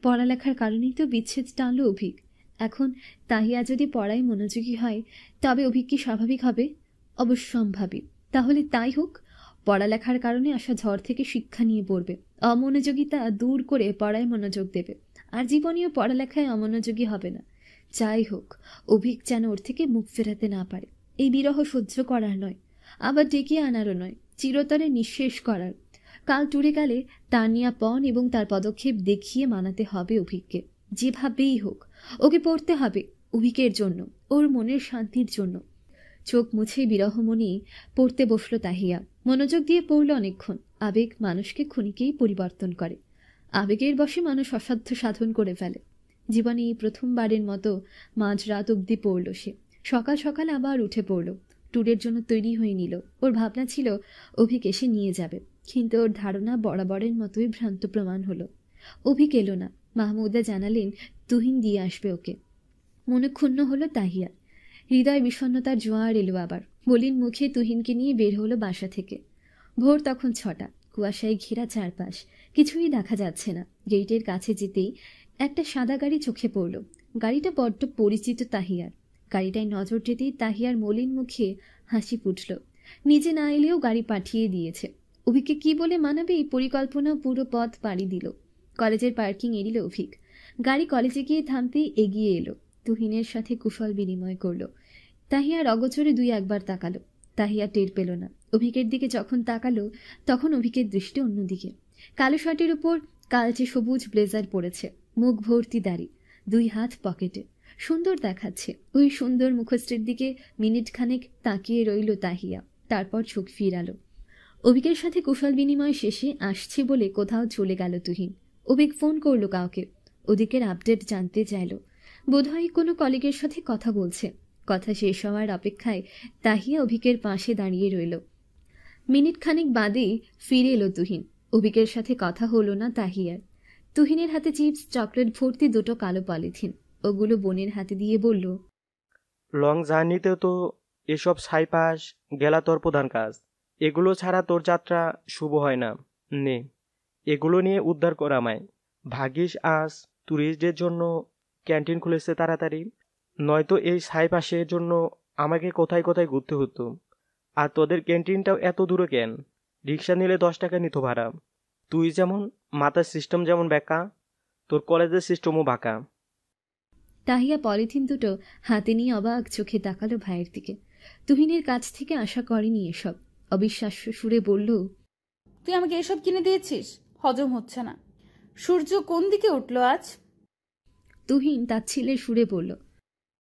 পড়ালেখার কারণেই তো বিচ্ছেদ টানলো অভিক। এখন তাহিয়া যদি পড়ায় মনোযোগী হয় তবে অভিক কি স্বাভাবিক হবে? অবশ্যম্ভাবী। তাহলে তাই হোক। পড়ালেখার কারণে আসা ঝড় থেকে শিক্ষা নিয়ে পড়বে, অমনোযোগিতা দূর করে পড়ায় মনোযোগ দেবে, আর জীবনীয় পড়ালেখায় অমনোযোগী হবে না। যাই হোক, অভিক যেন ওর থেকে মুখ ফেরাতে না পারে। এই বিরহ সহ্য করার নয়, আবার ডেকে আনারও নয়, চিরতরে নিঃশেষ করার। কাল ট্যুরে গেলে তানিয়াপন এবং তার পদক্ষেপ দেখিয়ে মানাতে হবে অভিককে। যেভাবেই হোক ওকে পড়তে হবে, অভিকের জন্য, ওর মনের শান্তির জন্য। চোখ মুছে বিরহমণি পড়তে বসল তাহিয়া। মনোযোগ দিয়ে পড়ল অনেকক্ষণ। আবেগ মানুষকে ক্ষণিকেই পরিবর্তন করে। আবেগের বশে মানুষ অসাধ্য সাধন করে ফেলে। জীবনে এই প্রথমবারের মতো মাঝরাত অবধি পড়ল সে। সকাল সকাল আবার উঠে পড়ল। ট্যুরের জন্য তৈরি হয়ে নিল। ওর ভাবনা ছিল অভিক এসে নিয়ে যাবে, কিন্তু ওর ধারণা বরাবরের মতোই ভ্রান্ত প্রমাণ হলো। অভিক এলো না। মাহমুদা জানালেন তুহিন দিয়ে আসবে ওকে। মনে ক্ষুণ্ণ হলো তাহিয়া। হৃদয় বিষণ্ণতার জোয়ার এলো আবার। মলিন মুখে তুহিনকে নিয়ে বের হলো বাসা থেকে। ভোর তখন 6টা। কুয়াশায় ঘেরা চারপাশ, কিছুই দেখা যাচ্ছে না। গেটের কাছে যেতেই একটা সাদা গাড়ি চোখে পড়ল। গাড়িটা বড্ড পরিচিত তাহিয়ার। গাড়িটায় নজর যেতেই তাহিয়ার মলিন মুখে হাসি ফুটল। নিজে না এলেও গাড়ি পাঠিয়ে দিয়েছে। অভিককে কি বলে মানাবে এই পরিকল্পনা পুরো পথ পাড়ি দিল। কলেজের পার্কিং এড়িল অভিক। গাড়ি কলেজে গিয়ে থামতেই এগিয়ে এলো। তুহিনের সাথে কুশল বিনিময় করল। তাহিয়ার অগোচরে 2-1 বার তাকালো। তাহিয়া টের পেল না। অভিকের দিকে যখন তাকালো তখন অভিকের দৃষ্টি অন্যদিকে। কালো শার্টের উপর কালচে সবুজ ব্লেজার পরেছে, মুখ ভর্তি দাড়ি, 2 হাত পকেটে। সুন্দর দেখাচ্ছে। ওই সুন্দর মুখশ্রীর দিকে মিনিট খানেক তাকিয়ে রইল তাহিয়া। তারপর চোখ ফিরালো। অভিকের সাথে কুশল বিনিময় শেষে আসছে বলে কোথাও চলে গেল তুহিন। অভিক ফোন করলো কাউকে। ওদিকের আপডেট জানতে চাইল। বোধহয় কোনো কলিগের সাথে কথা বলছে। কথা শেষ হওয়ার অপেক্ষায় তাহিয়া অভিকের পাশে দাঁড়িয়ে রইল। মিনিট খানিক বাদেই ফিরে এলো তুহিন। অভিকের সাথে কথা হলো না তাহিয়ার। তুহিনের হাতে চিপস, চকলেট ভর্তি 2টো কালো পলিথিন। ওগুলো বোনের হাতে দিয়ে বলল, লং জার্নিতে তো এসব ছাইপাশ গেলা তোর প্রধান কাজ। এগুলো ছাড়া তোর যাত্রা শুভ হয় না। নে, এগুলো নিয়ে উদ্ধার কর আমায়। ভাগ্যিস আজ ট্যুরিস্টদের জন্য ক্যান্টিন খুলেছে তাড়াতাড়ি, নয়তো এই ছাইপাশের জন্য আমাকে কোথায় কোথায় ঘুরতে হতো। আর তোদের ক্যান্টিনটাও এত দূরে কেন? রিক্সা নিলে 10 টাকা নিত ভাড়া। তুই যেমন মাথার সিস্টেম যেমন বেঁকা, তোর কলেজের সিস্টেমও বাঁকা। তাহিয়া পলিথিন 2টো হাতে নিয়ে অবাক চোখে তাকালো ভাইয়ের দিকে। তুহিনের কাছ থেকে আশা করেনি এসব। অবিশ্বাস্য সুরে বলল, তুই আমাকে এসব কিনে দিয়েছিস? হজম হচ্ছে না। সূর্য কোন দিকে উঠল আজ? তুহিন তাচ্ছিল্যের সুরে বলল,